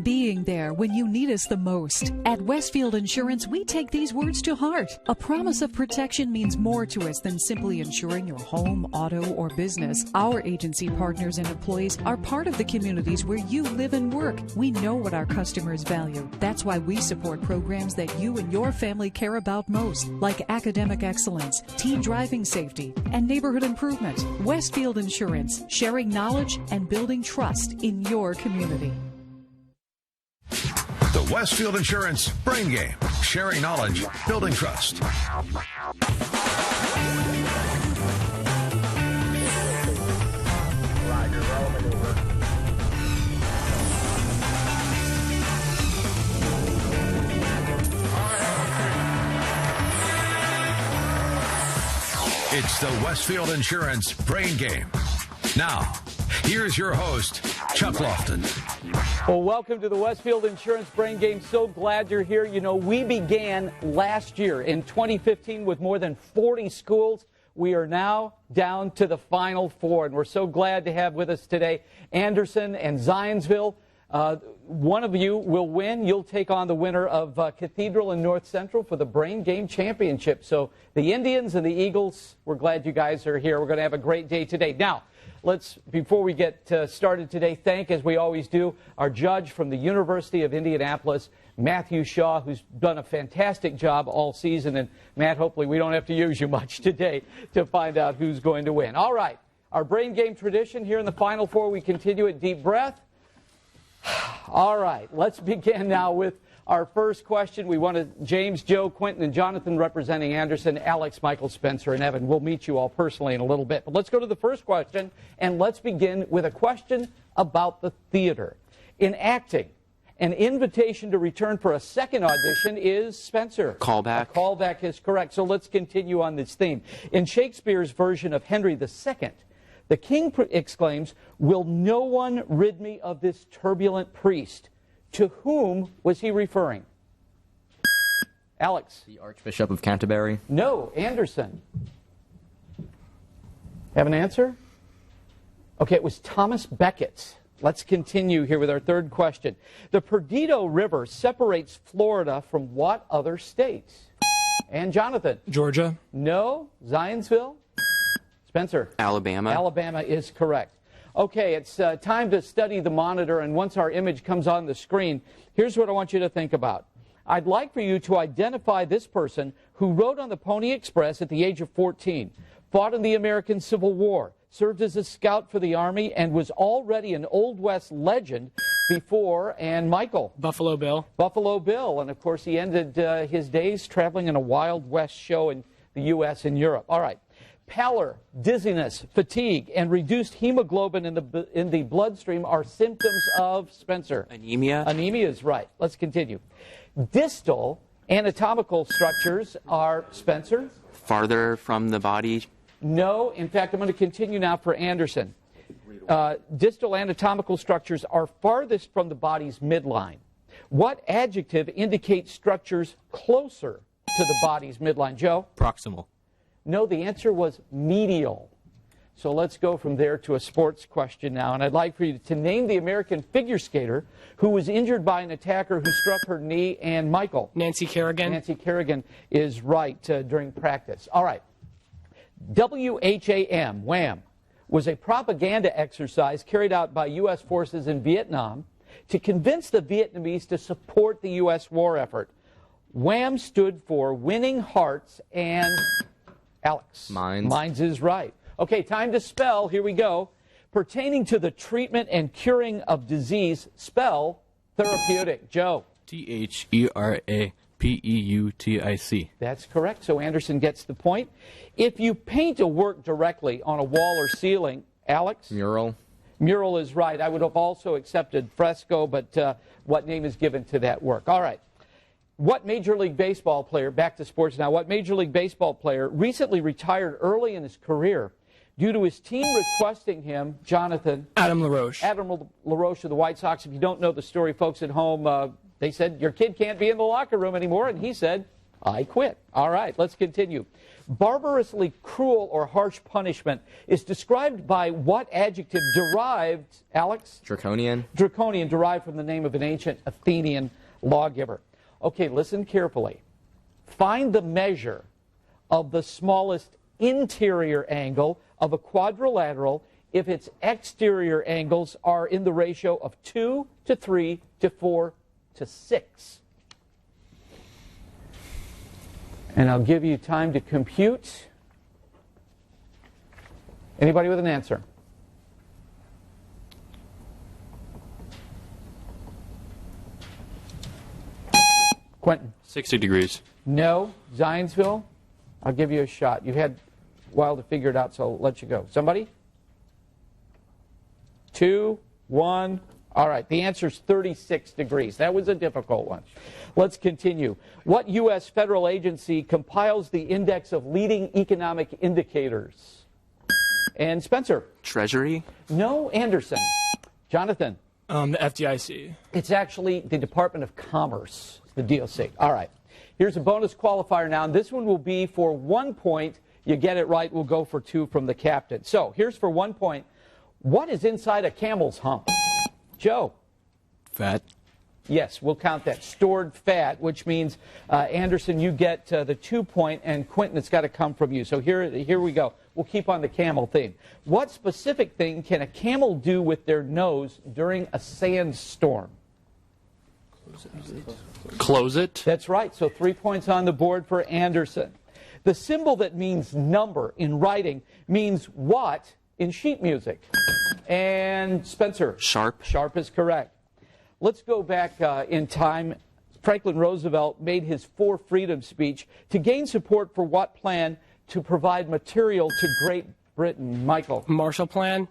being there when you need us the most. At Westfield Insurance, we take these words to heart. A promise of protection means more to us than simply insuring your home, auto, or business. Our agency partners and employees are part of the communities where you live and work. We know what our customers value. That's why we support programs that you and your family care about most, like academic excellence, teen driving safety, and neighborhood improvement. Westfield Insurance, sharing knowledge and building trust in your community. The Westfield Insurance Brain Game. Sharing knowledge, building trust. It's the Westfield Insurance Brain Game. Now, here's your host, Chuck Lofton. Well, welcome to the Westfield Insurance Brain Game. So glad you're here. You know, we began last year in 2015 with more than 40 schools. We are now down to the Final Four, and we're so glad to have with us today Anderson and Zionsville. One of you will win. You'll take on the winner of Cathedral and North Central for the Brain Game Championship. So the Indians and the Eagles, we're glad you guys are here. We're going to have a great day today. Now, before we get started today, thank, as we always do, our judge from the University of Indianapolis, Matthew Shaw, who's done a fantastic job all season. And, Matt, hopefully we don't have to use you much today to find out who's going to win. All right, our Brain Game tradition here in the Final Four. We continue it. Deep breath. All right, let's begin now with our first question. We wanted James, Joe, Quentin, and Jonathan representing Anderson, Alex, Michael, Spencer, and Evan. We'll meet you all personally in a little bit. But let's go to the first question, and let's begin with a question about the theater. In acting, an invitation to return for a second audition is, Spencer? Callback. A callback is correct. So let's continue on this theme. In Shakespeare's version of Henry II, the king exclaims, "Will no one rid me of this turbulent priest?" To whom was he referring? Alex? The Archbishop of Canterbury. No, Anderson. Have an answer? Okay, it was Thomas Becket. Let's continue here with our third question. The Perdido River separates Florida from what other states? And Jonathan? Georgia. No. Zionsville? Spencer? Alabama. Alabama is correct. Okay, it's time to study the monitor, and once our image comes on the screen, here's what I want you to think about. I'd like for you to identify this person who rode on the Pony Express at the age of 14, fought in the American Civil War, served as a scout for the Army, and was already an Old West legend before, and Michael? Buffalo Bill. Buffalo Bill, and of course he ended his days traveling in a Wild West show in the U.S. and Europe. All right. Pallor, dizziness, fatigue, and reduced hemoglobin in the bloodstream are symptoms of, Spencer? Anemia. Anemia is right. Let's continue. Distal anatomical structures are, Spencer? Farther from the body. No. In fact, I'm going to continue now for Anderson. Distal anatomical structures are farthest from the body's midline. What adjective indicates structures closer to the body's midline? Joe? Proximal. No, the answer was medial. So let's go from there to a sports question now. And I'd like for you to name the American figure skater who was injured by an attacker who struck her knee. And Michael? Nancy Kerrigan. Nancy Kerrigan is right during practice. All right. WHAM, WHAM, was a propaganda exercise carried out by U.S. forces in Vietnam to convince the Vietnamese to support the U.S. war effort. WHAM stood for Winning Hearts and... Alex? Minds. Minds is right. Okay, time to spell. Here we go. Pertaining to the treatment and curing of disease, spell therapeutic. Joe? THERAPEUTIC. That's correct. So Anderson gets the point. If you paint a work directly on a wall or ceiling, Alex? Mural. Mural is right. I would have also accepted fresco, but what name is given to that work? All right. What Major League Baseball player, back to sports now, what Major League Baseball player recently retired early in his career due to his team requesting him, Jonathan? Adam LaRoche. Adam LaRoche of the White Sox. If you don't know the story, folks at home, they said, your kid can't be in the locker room anymore, and he said, I quit. All right, let's continue. Barbarously cruel or harsh punishment is described by what adjective derived, Alex? Draconian. Draconian, derived from the name of an ancient Athenian lawgiver. Okay, listen carefully. Find the measure of the smallest interior angle of a quadrilateral if its exterior angles are in the ratio of 2 to 3 to 4 to 6. And I'll give you time to compute. Anybody with an answer? Quentin? 60 degrees. No. Zionsville? I'll give you a shot. You had a while to figure it out, so I'll let you go. Somebody? 2, 1. All right, the answer is 36 degrees. That was a difficult one. Let's continue. What U.S. federal agency compiles the index of leading economic indicators? And Spencer? Treasury. No. Anderson? Jonathan? The FDIC. It's actually the Department of Commerce, the DOC. All right. Here's a bonus qualifier now, and this one will be for 1 point. You get it right, we'll go for 2 from the captain. So here's for 1 point. What is inside a camel's hump? Joe? Fat. Yes, we'll count that. Stored fat, which means, Anderson, you get the 2 point, and Quentin, it's got to come from you. So here we go. We'll keep on the camel theme. What specific thing can a camel do with their nose during a sandstorm? Close it. That's right. So 3 points on the board for Anderson. The symbol that means number in writing means what in sheet music? And Spencer? Sharp. Sharp is correct. Let's go back in time. Franklin Roosevelt made his 4 Freedom speech to gain support for what plan to provide material to Great Britain? Michael? Marshall Plan.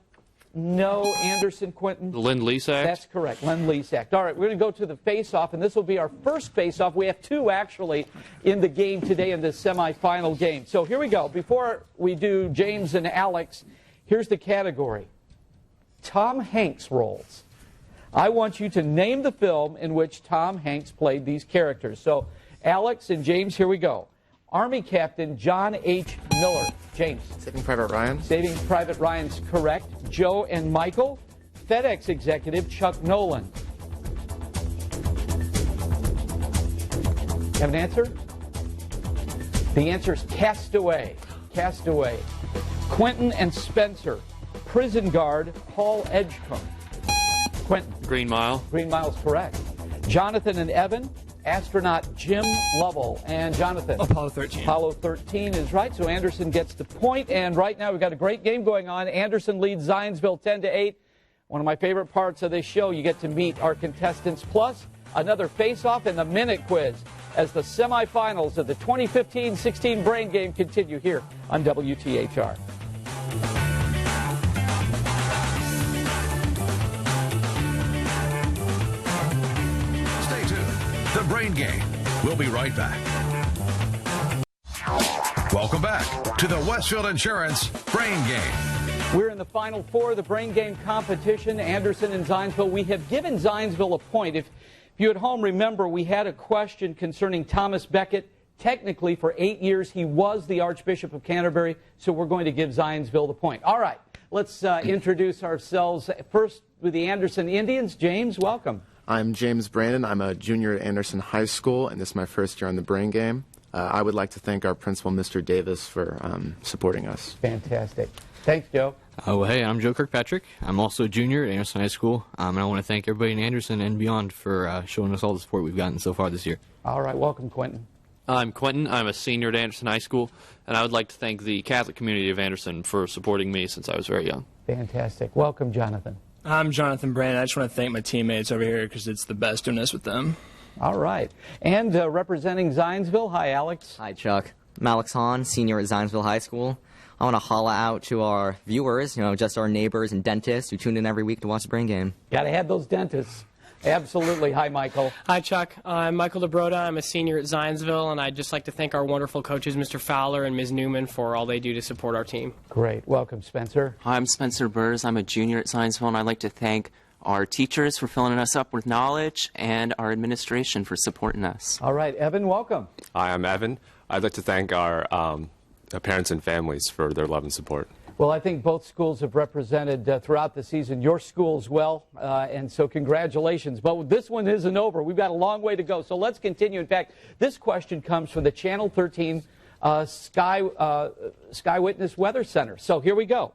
No. Anderson? Quentin? The Lend-Lease Act. That's correct. Lend-Lease Act. All right, we're going to go to the face-off, and this will be our first face-off. We have 2, actually, in the game today in this semifinal game. So here we go. Before we do James and Alex, here's the category. Tom Hanks roles. I want you to name the film in which Tom Hanks played these characters. So, Alex and James, here we go. Army Captain John H. Miller. James. Saving Private Ryan. Saving Private Ryan's correct. Joe and Michael. FedEx executive Chuck Nolan. Have an answer? The answer is Castaway. Castaway. Quentin and Spencer. Prison guard Paul Edgecombe. Quentin. Green Mile. Green Mile's correct. Jonathan and Evan. Astronaut Jim Lovell. And Jonathan. Apollo 13. Apollo 13 is right, so Anderson gets the point. And right now we've got a great game going on. Anderson leads Zionsville 10-8. One of my favorite parts of this show, you get to meet our contestants, plus another face-off in the minute quiz as the semifinals of the 2015-16 Brain Game continue here on WTHR. Stay tuned. The Brain Game. We'll be right back. Welcome back to the Westfield Insurance Brain Game. We're in the Final Four of the Brain Game competition. Anderson and Zionsville. We have given Zionsville a point. If you at home remember, we had a question concerning Thomas Becket. Technically, for 8 years, he was the Archbishop of Canterbury, so we're going to give Zionsville the point. All right, let's introduce ourselves. First with the Anderson Indians. James, welcome. I'm James Brandon. I'm a junior at Anderson High School, and this is my first year on the Brain Game. I would like to thank our principal, Mr. Davis, for supporting us. Fantastic. Thanks, Joe. Well, hey, I'm Joe Kirkpatrick. I'm also a junior at Anderson High School, and I want to thank everybody in Anderson and beyond for showing us all the support we've gotten so far this year. All right, welcome, Quentin. I'm Quentin. I'm a senior at Anderson High School, and I would like to thank the Catholic community of Anderson for supporting me since I was very young. Fantastic. Welcome, Jonathan. I'm Jonathan Brandon. I just want to thank my teammates over here because it's the best doing this with them. All right. And representing Zionsville, hi, Alex. Hi, Chuck. I'm Alex Hahn, senior at Zionsville High School. I want to holla out to our viewers, just our neighbors and dentists who tune in every week to watch the Brain Game. Got to have those dentists. Absolutely. Hi, Michael. Hi, Chuck. I'm Michael DeBroda. I'm a senior at Zionsville, and I'd just like to thank our wonderful coaches, Mr. Fowler and Ms. Newman, for all they do to support our team. Great. Welcome, Spencer. Hi, I'm Spencer Burrs. I'm a junior at Zionsville, and I'd like to thank our teachers for filling us up with knowledge, and our administration for supporting us. All right, Evan, welcome. Hi, I'm Evan. I'd like to thank our parents and families for their love and support. Well, I think both schools have represented throughout the season your schools well, and so congratulations. But this one isn't over. We've got a long way to go, so let's continue. In fact, this question comes from the Channel 13 Sky Witness Weather Center. So here we go.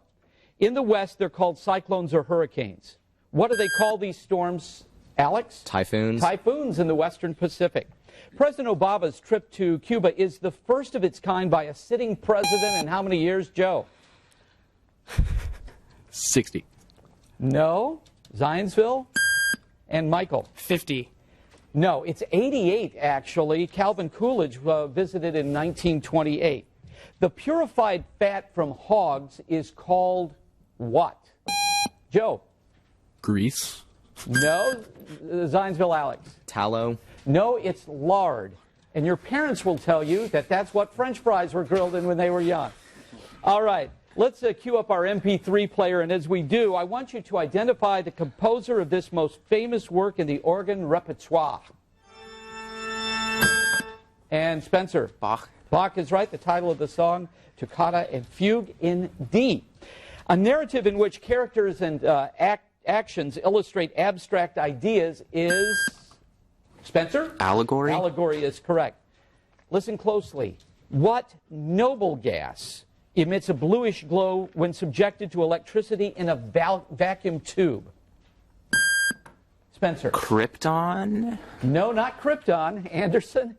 In the West, they're called cyclones or hurricanes. What do they call these storms, Alex? Typhoons. Typhoons in the Western Pacific. President Obama's trip to Cuba is the first of its kind by a sitting president in how many years, Joe? 60. No. Zionsville? And Michael? 50. No, it's 88, actually. Calvin Coolidge visited in 1928. The purified fat from hogs is called what? Joe? Grease. No. Zionsville, Alex? Tallow. No, it's lard. And your parents will tell you that that's what French fries were grilled in when they were young. All right. Let's cue up our MP3 player, and as we do, I want you to identify the composer of this most famous work in the organ repertoire. And Spencer. Bach. Bach is right. The title of the song, Toccata and Fugue in D. A narrative in which characters and actions illustrate abstract ideas is... Spencer? Allegory. Allegory is correct. Listen closely. What noble gas emits a bluish glow when subjected to electricity in a vacuum tube? Spencer. Krypton? No, not krypton. Anderson.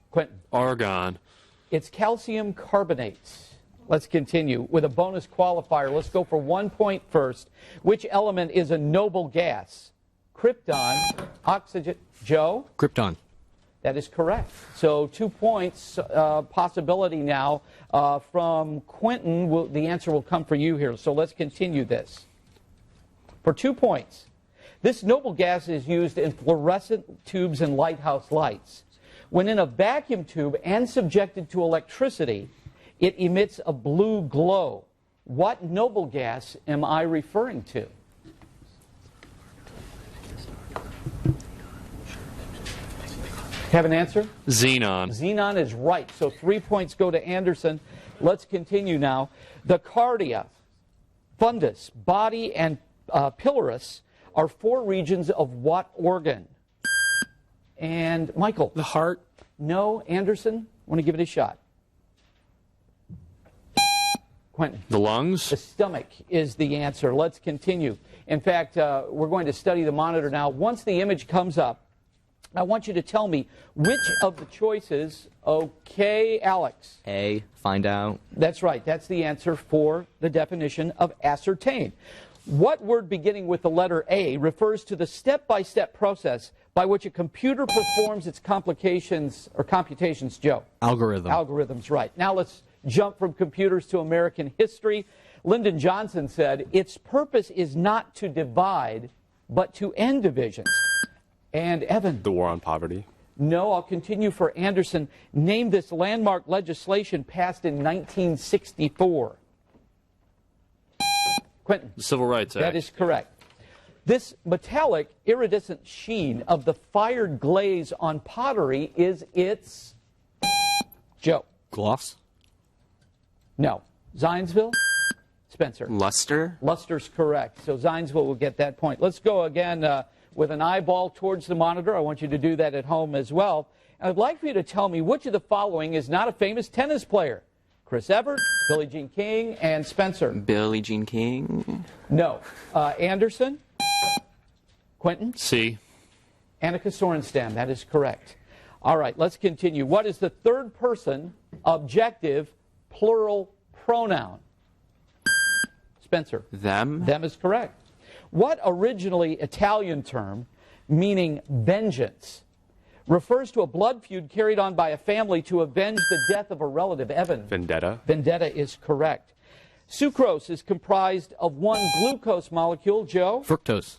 Quentin. Argon. It's calcium carbonate. Let's continue with a bonus qualifier. Let's go for 1 point first. Which element is a noble gas? Krypton, oxygen. Joe? Krypton. That is correct. So 2 points possibility now from Quentin. The answer will come for you here. So let's continue this. For 2 points. This noble gas is used in fluorescent tubes and lighthouse lights. When in a vacuum tube and subjected to electricity, it emits a blue glow. What noble gas am I referring to? Have an answer? Xenon. Xenon is right. So 3 points go to Anderson. Let's continue now. The cardia, fundus, body, and pylorus are 4 regions of what organ? And Michael? The heart. No. Anderson? Want to give it a shot? Quentin? The lungs. The stomach is the answer. Let's continue. In fact, we're going to study the monitor now. Once the image comes up, I want you to tell me which of the choices, okay, Alex? A, find out. That's right. That's the answer for the definition of ascertain. What word beginning with the letter A refers to the step-by-step process by which a computer performs its computations, Joe? Algorithm. Algorithms, right. Now let's jump from computers to American history. Lyndon Johnson said, its purpose is not to divide, but to end divisions. And Evan? The war on poverty. No, I'll continue for Anderson. Name this landmark legislation passed in 1964. Quentin? The Civil Rights Act. That is correct. This metallic iridescent sheen of the fired glaze on pottery is its... Joe? Gloss. No. Zionsville? Spencer? Luster. Luster's correct. So Zionsville will get that point. Let's go again with an eyeball towards the monitor. I want you to do that at home as well. And I'd like for you to tell me which of the following is not a famous tennis player. Chris Evert, Billie Jean King, and Spencer. Billie Jean King. No. Anderson? Quentin? C. Annika Sorenstam. That is correct. All right, let's continue. What is the third person objective plural pronoun? Spencer. Them. Them is correct. What originally Italian term, meaning vengeance, refers to a blood feud carried on by a family to avenge the death of a relative? Evan. Vendetta. Vendetta is correct. Sucrose is comprised of one glucose molecule. Joe? Fructose.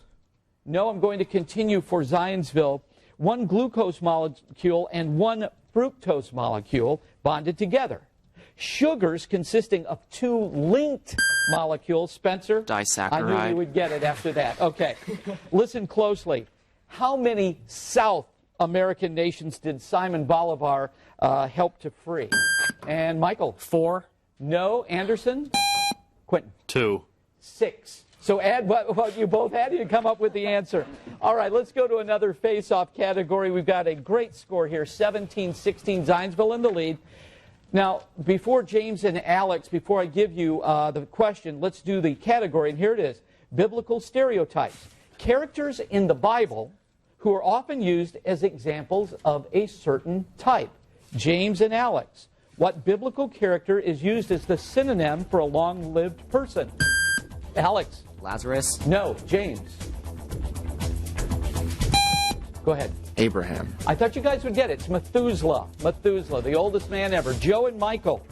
No, I'm going to continue for Zionsville. One glucose molecule and one fructose molecule bonded together. Sugars consisting of two linked molecules. Spencer? Disaccharide. I knew you would get it after that. Okay. Listen closely. How many South American nations did Simon Bolivar help to free? And Michael? 4. No. Anderson? Quentin? 2. 6. So add what you both had, you come up with the answer. All right, let's go to another face-off category. We've got a great score here, 17-16, Zionsville in the lead. Now, before James and Alex, before I give you the question, let's do the category, and here it is, biblical stereotypes. Characters in the Bible who are often used as examples of a certain type. James and Alex, what biblical character is used as the synonym for a long-lived person? Alex? Lazarus? No. James? Go ahead. Abraham. I thought you guys would get it. It's Methuselah. Methuselah, the oldest man ever. Joe and Michael,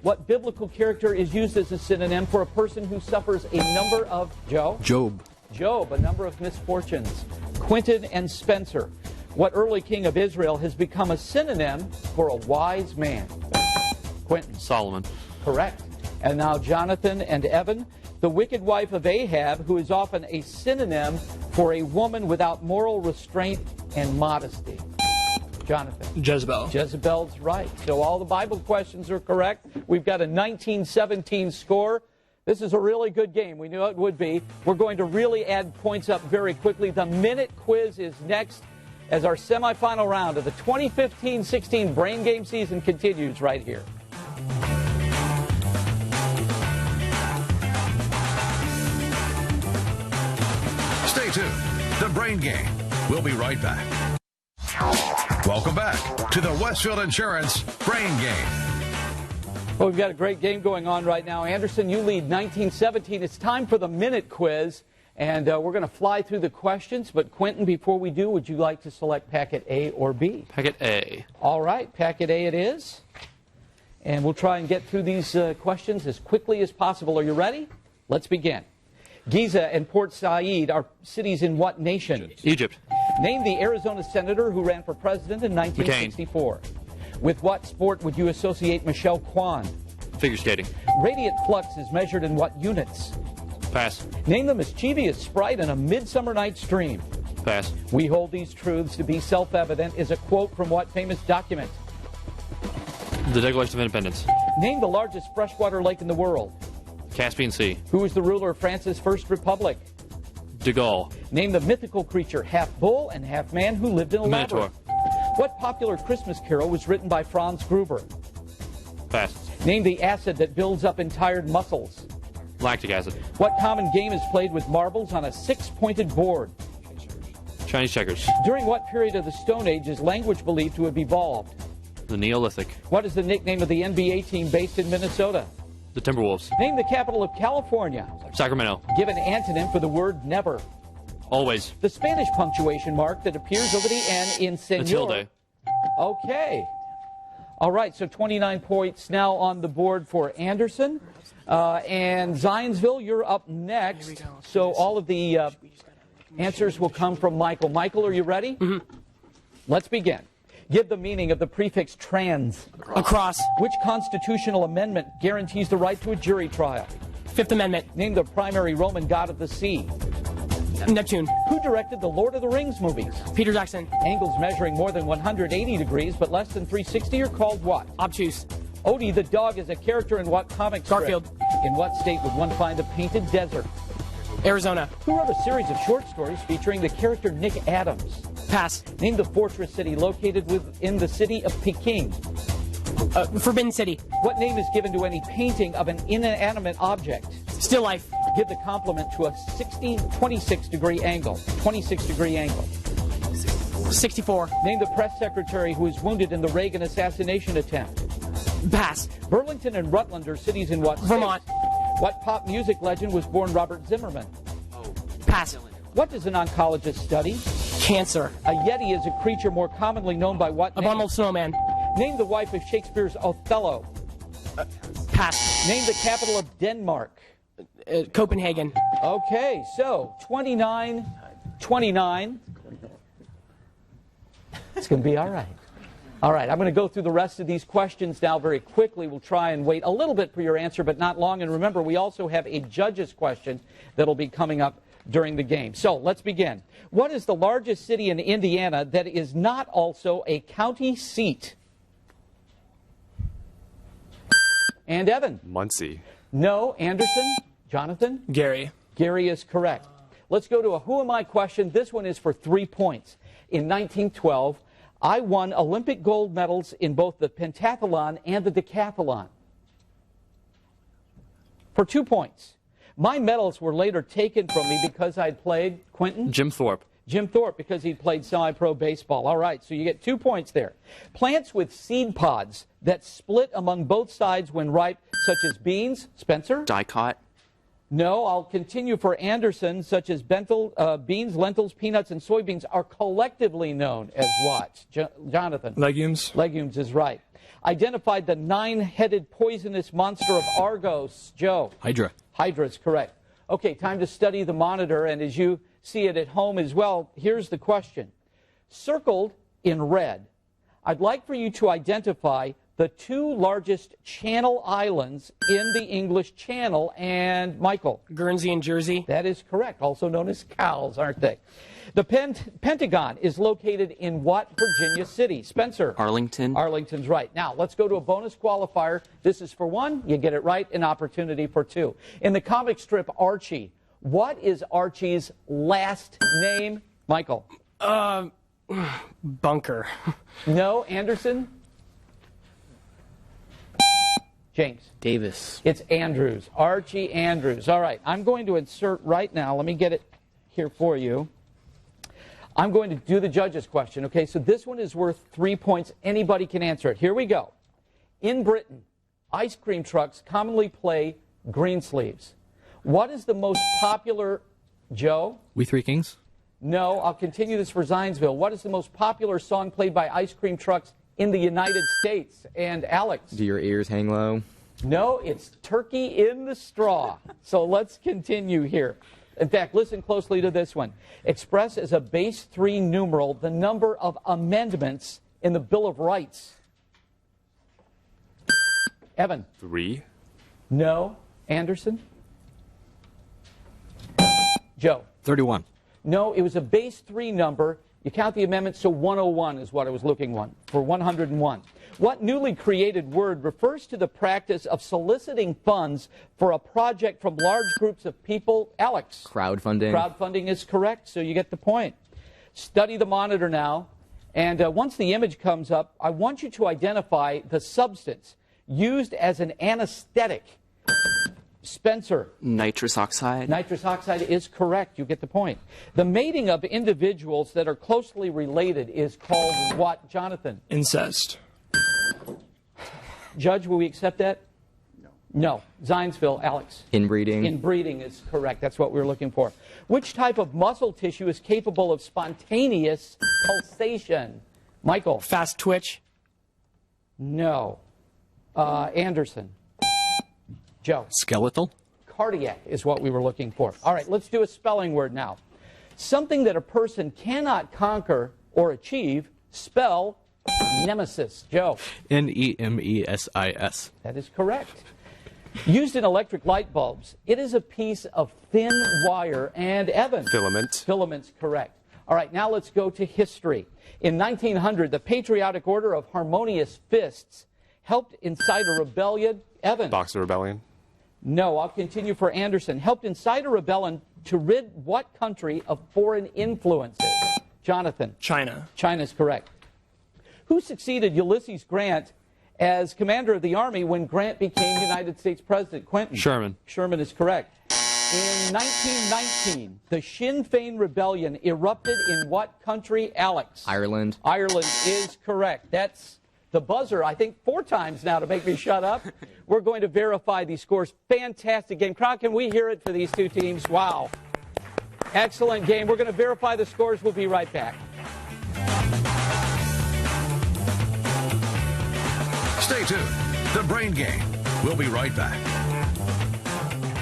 what biblical character is used as a synonym for a person who suffers a number of... Joe? Job. Job, a number of misfortunes. Quentin and Spencer, what early king of Israel has become a synonym for a wise man? Quentin. Solomon. Correct. And now Jonathan and Evan, the wicked wife of Ahab, who is often a synonym for a woman without moral restraint and modesty. Jonathan. Jezebel. Jezebel's right. So all the Bible questions are correct. We've got a 19-17 score. This is a really good game. We knew it would be. We're going to really add points up very quickly. The minute quiz is next as our semifinal round of the 2015-16 Brain Game season continues right here. Stay tuned. The Brain Game. We'll be right back. Welcome back to the Westfield Insurance Brain Game. Well, we've got a great game going on right now. Anderson, you lead 19-17. It's time for the minute quiz, and we're going to fly through the questions. But, Quentin, before we do, would you like to select packet A or B? Packet A. All right, packet A it is. And we'll try and get through these questions as quickly as possible. Are you ready? Let's begin. Giza and Port Said are cities in what nation? Egypt. Name the Arizona senator who ran for president in 1964. McCain. With what sport would you associate Michelle Kwan? Figure skating. Radiant flux is measured in what units? Pass. Name the mischievous sprite in A Midsummer Night's Dream. Pass. We hold these truths to be self-evident is a quote from what famous document? The Declaration of Independence. Name the largest freshwater lake in the world. Caspian Sea. Who was the ruler of France's first republic? De Gaulle. Name the mythical creature, half bull and half man, who lived in a Minotaur. labyrinth. What popular Christmas carol was written by Franz Gruber? Pass. Name the acid that builds up in tired muscles. Lactic acid. What common game is played with marbles on a six-pointed board? Chinese checkers. During what period of the Stone Age is language believed to have evolved? The Neolithic. What is the nickname of the NBA team based in Minnesota? The Timberwolves. Name the capital of California. Sacramento. Give an antonym for the word never. Always. The Spanish punctuation mark that appears over the N in senor. Tilde. Okay. All right, so 29 points now on the board for Anderson. And Zionsville, you're up next. So all of the answers will come from Michael. Michael, are you ready? Mm-hmm. Let's begin. Give the meaning of the prefix trans. Across. Which constitutional amendment guarantees the right to a jury trial? Fifth Amendment. Name the primary Roman god of the sea. Neptune. Who directed the Lord of the Rings movies? Peter Jackson. Angles measuring more than 180 degrees but less than 360 are called what? Obtuse. Odie the dog is a character in what comic strip? Garfield. In what state would one find a painted desert? Arizona. Who wrote a series of short stories featuring the character Nick Adams? Pass. Name the fortress city located within the city of Peking. Forbidden City. What name is given to any painting of an inanimate object? Still life. Give the complement to a 26-degree angle. 26-degree angle. 64. Name the press secretary who was wounded in the Reagan assassination attempt. Pass. Burlington and Rutland are cities in what state? Vermont. What pop music legend was born Robert Zimmerman? Pass. What does an oncologist study? Cancer. A yeti is a creature more commonly known by what name? Abominable snowman. Name the wife of Shakespeare's Othello. Pass. Name the capital of Denmark. Copenhagen. Okay, so 29-29. It's going to be all right. All right, I'm going to go through the rest of these questions now very quickly. We'll try and wait a little bit for your answer, but not long. And remember, we also have a judge's question that'll be coming up during the game. So let's begin. What is the largest city in Indiana that is not also a county seat? And Evan? Muncie. No. Anderson? Jonathan? Gary. Gary is correct. Let's go to a Who Am I question. This one is for 3 points. In 1912, I won Olympic gold medals in both the pentathlon and the decathlon. For 2 points. My medals were later taken from me because I'd played, Quentin? Jim Thorpe. Jim Thorpe, because he played semi-pro baseball. All right, so you get 2 points there. Plants with seed pods that split among both sides when ripe, such as beans. Spencer? Dicot. No, I'll continue for Anderson, such as beans, lentils, peanuts, and soybeans are collectively known as what? Jonathan? Legumes. Legumes is right. Identified the 9-headed poisonous monster of Argos. Joe? Hydra. Hydra is correct. Okay, time to study the monitor, and as you see it at home as well, here's the question. Circled in red, I'd like for you to identify the 2 largest channel islands in the English Channel. And Michael? Guernsey and Jersey. That is correct, also known as cows, aren't they? The Pentagon is located in what Virginia city? Spencer? Arlington. Arlington's right. Now, let's go to a bonus qualifier. This is for 1. You get it right, an opportunity for 2. In the comic strip Archie, what is Archie's last name? Michael? Bunker. No. Anderson? James? Davis. It's Andrews. Archie Andrews. All right. I'm going to insert right now. Let me get it here for you. I'm going to do the judge's question. Okay, so this one is worth 3 points. Anybody can answer it. Here we go. In Britain, ice cream trucks commonly play Greensleeves. What is the most popular, Joe? We Three Kings. No, I'll continue this for Zionsville. What is the most popular song played by ice cream trucks in the United States? And Alex? Do your ears hang low? No, it's Turkey in the Straw. So let's continue here. In fact, listen closely to this one. Express as a base 3 numeral the number of amendments in the Bill of Rights. Evan? 3. No. Anderson? Joe? 31. No, it was a base 3 number. You count the amendments, so 101 is what I was looking for 101. What newly created word refers to the practice of soliciting funds for a project from large groups of people? Alex? Crowdfunding. Crowdfunding is correct, so you get the point. Study the monitor now, and once the image comes up, I want you to identify the substance used as an anesthetic. Spencer? Nitrous oxide. Nitrous oxide is correct. You get the point. The mating of individuals that are closely related is called what, Jonathan? Incest. Judge, will we accept that? No. No. Zionsville, Alex? Inbreeding. Inbreeding is correct. That's what we're looking for. Which type of muscle tissue is capable of spontaneous pulsation? Michael? Fast twitch. No. Anderson? Joe? Skeletal. Cardiac is what we were looking for. All right, let's do a spelling word now. Something that a person cannot conquer or achieve, spell nemesis. Joe? Nemesis. That is correct. Used in electric light bulbs, it is a piece of thin wire. And Evan? Filament. Filament's correct. All right, now let's go to history. In 1900, the Patriotic Order of Harmonious Fists helped incite a rebellion. Evan? Boxer Rebellion. No, I'll continue for Anderson. Helped incite a rebellion to rid what country of foreign influences? Jonathan? China. China's correct. Who succeeded Ulysses Grant as commander of the Army when Grant became United States President? Quentin? Sherman. Sherman is correct. In 1919, the Sinn Féin rebellion erupted in what country, Alex? Ireland. Ireland is correct. That's the buzzer, I think, 4 times now to make me shut up. We're going to verify these scores. Fantastic game. Crowd, can we hear it for these 2 teams? Wow. Excellent game. We're going to verify the scores. We'll be right back. Stay tuned. The Brain Game. We'll be right back.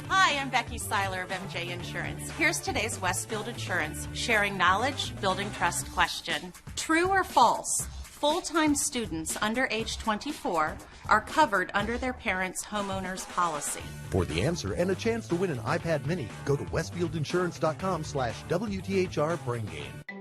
Hi, I'm Becky Seiler of MJ Insurance. Here's today's Westfield Insurance Sharing Knowledge, Building Trust question. True or false? Full-time students under age 24 are covered under their parents' homeowners policy. For the answer and a chance to win an iPad mini, go to westfieldinsurance.com/WTHR Brain Game.